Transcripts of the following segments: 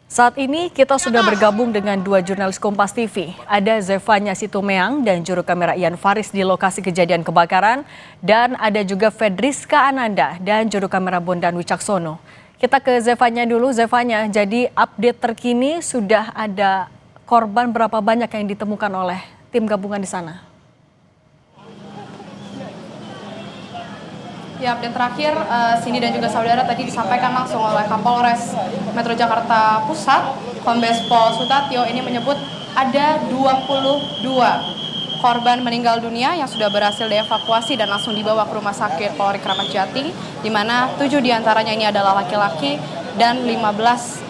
Saat ini kita sudah bergabung dengan dua jurnalis Kompas TV. Ada Zevanya Situmeang dan juru kamera Ian Faris di lokasi kejadian kebakaran. Dan ada juga Fedriska Ananda dan juru kamera Bondan Wicaksono. Kita ke Zevanya dulu. Zevanya, jadi update terkini sudah ada korban berapa banyak yang ditemukan oleh tim gabungan di sana? Ya, update terakhir, Cindy dan juga saudara tadi disampaikan langsung oleh Kapolres Metro Jakarta Pusat, Kombes Pol Sutatyo, ini menyebut ada 22 korban meninggal dunia yang sudah berhasil dievakuasi dan langsung dibawa ke Rumah Sakit Polri Kramat Jati, di mana 7 diantaranya ini adalah laki-laki dan 15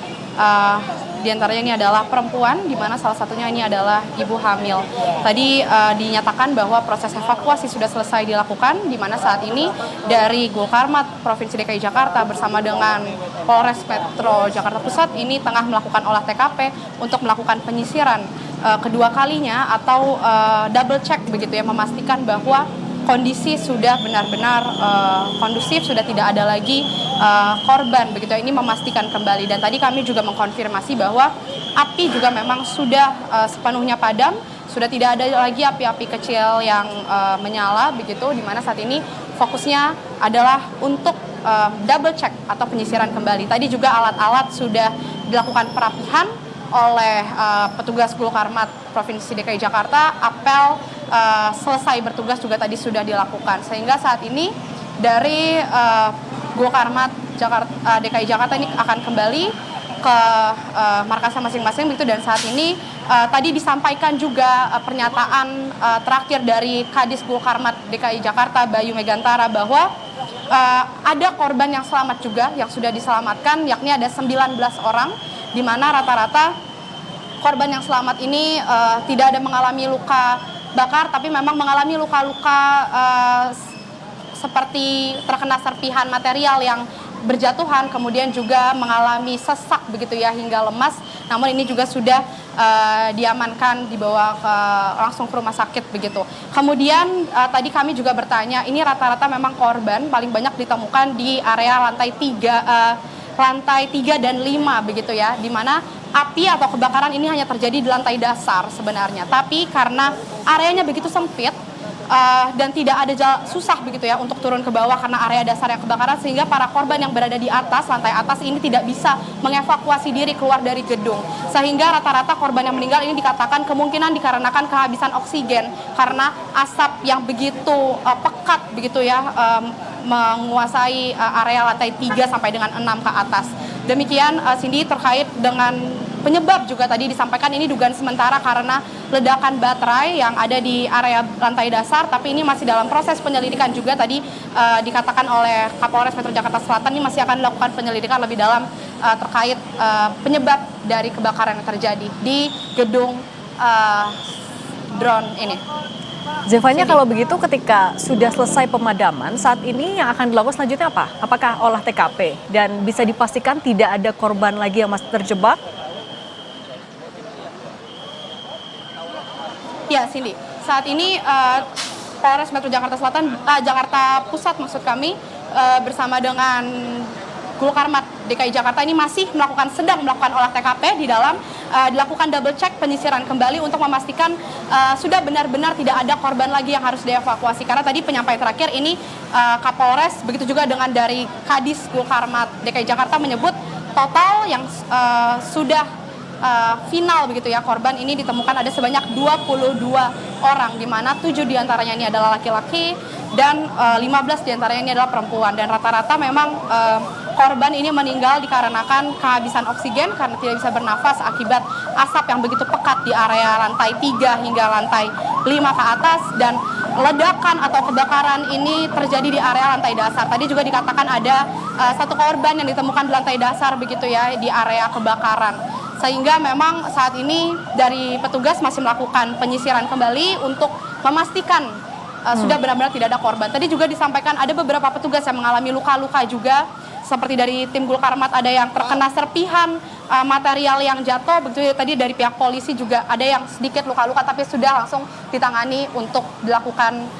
diantaranya ini adalah perempuan, di mana salah satunya ini adalah ibu hamil. Tadi dinyatakan bahwa proses evakuasi sudah selesai dilakukan, di mana saat ini dari Gulkarmat Provinsi DKI Jakarta bersama dengan Polres Metro Jakarta Pusat ini tengah melakukan olah TKP untuk melakukan penyisiran kedua kalinya atau double check begitu ya, memastikan bahwa kondisi sudah benar-benar kondusif, sudah tidak ada lagi korban begitu. Ini memastikan kembali, dan tadi kami juga mengkonfirmasi bahwa api juga memang sudah sepenuhnya padam, sudah tidak ada lagi api-api kecil yang menyala begitu, di mana saat ini fokusnya adalah untuk double check atau penyisiran kembali. Tadi juga alat-alat sudah dilakukan perapihan oleh petugas Gulkarmat Provinsi DKI Jakarta. Apel selesai bertugas juga tadi sudah dilakukan, sehingga saat ini dari Gulkarmat DKI Jakarta ini akan kembali ke markasnya masing-masing begitu. Dan saat ini tadi disampaikan juga pernyataan terakhir dari Kadis Gulkarmat DKI Jakarta Bayu Megantara bahwa ada korban yang selamat juga yang sudah diselamatkan, yakni ada 19 orang, di mana rata-rata korban yang selamat ini tidak ada mengalami luka bakar, tapi memang mengalami luka-luka seperti terkena serpihan material yang berjatuhan, kemudian juga mengalami sesak begitu ya hingga lemas. Namun ini juga sudah diamankan, dibawa langsung ke rumah sakit begitu. Kemudian tadi kami juga bertanya, ini rata-rata memang korban paling banyak ditemukan di area lantai 3 dan 5 begitu ya, di mana api atau kebakaran ini hanya terjadi di lantai dasar sebenarnya, tapi karena areanya begitu sempit dan tidak ada susah begitu ya untuk turun ke bawah karena area dasar yang kebakaran, sehingga para korban yang berada di atas, lantai atas ini tidak bisa mengevakuasi diri keluar dari gedung, sehingga rata-rata korban yang meninggal ini dikatakan kemungkinan dikarenakan kehabisan oksigen karena asap yang begitu pekat begitu ya, menguasai area lantai 3 sampai dengan 6 ke atas. Demikian Cindy, terkait dengan penyebab juga tadi disampaikan ini dugaan sementara karena ledakan baterai yang ada di area lantai dasar, tapi ini masih dalam proses penyelidikan juga. Tadi dikatakan oleh Kapolres Metro Jakarta Selatan ini masih akan dilakukan penyelidikan lebih dalam terkait penyebab dari kebakaran yang terjadi di gedung drone ini. Zevanya, kalau begitu ketika sudah selesai pemadaman, saat ini yang akan dilakukan selanjutnya apa? Apakah olah TKP dan bisa dipastikan tidak ada korban lagi yang masih terjebak? Ya, Cindy, saat ini Polres Metro Jakarta Selatan, Jakarta Pusat maksud kami, bersama dengan Gulkarmat DKI Jakarta ini masih sedang melakukan olah TKP di dalam dilakukan double check penyisiran kembali untuk memastikan sudah benar-benar tidak ada korban lagi yang harus dievakuasi. Karena tadi penyampaian terakhir ini Kapolres begitu juga dengan dari Kadis Gulkarmat DKI Jakarta menyebut total yang sudah final begitu ya, korban ini ditemukan ada sebanyak 22 orang, di mana 7 diantaranya ini adalah laki-laki dan 15 diantaranya ini adalah perempuan. Dan rata-rata memang korban ini meninggal dikarenakan kehabisan oksigen karena tidak bisa bernafas akibat asap yang begitu pekat di area lantai 3 hingga lantai 5 ke atas. Dan ledakan atau kebakaran ini terjadi di area lantai dasar. Tadi juga dikatakan ada satu korban yang ditemukan di lantai dasar begitu ya, di area kebakaran. Sehingga memang saat ini dari petugas masih melakukan penyisiran kembali untuk memastikan sudah benar-benar tidak ada korban. Tadi juga disampaikan ada beberapa petugas yang mengalami luka-luka juga, seperti dari tim Gulkarmat ada yang terkena serpihan material yang jatuh begitu. Tadi dari pihak polisi juga ada yang sedikit luka-luka, tapi sudah langsung ditangani untuk dilakukan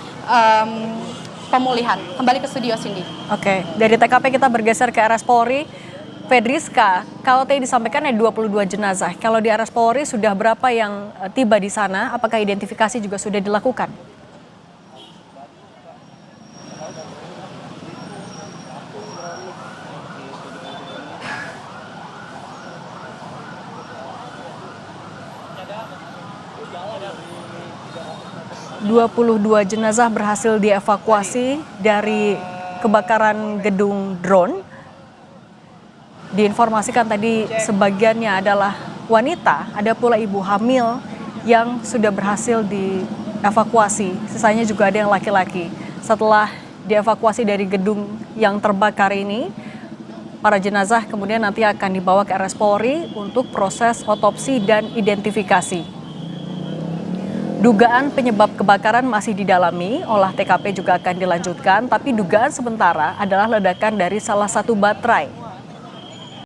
pemulihan. Kembali ke studio, Cindy. Oke, dari TKP kita bergeser ke RS Polri. Fedriska, kalau tadi disampaikan ada 22 jenazah. Kalau di RS Polri sudah berapa yang tiba di sana? Apakah identifikasi juga sudah dilakukan? ...22 jenazah berhasil dievakuasi dari kebakaran gedung drone. Diinformasikan tadi sebagiannya adalah wanita, ada pula ibu hamil yang sudah berhasil dievakuasi. Sisanya juga ada yang laki-laki. Setelah dievakuasi dari gedung yang terbakar ini, para jenazah kemudian nanti akan dibawa ke RS Polri untuk proses otopsi dan identifikasi. Dugaan penyebab kebakaran masih didalami, olah TKP juga akan dilanjutkan, tapi dugaan sementara adalah ledakan dari salah satu baterai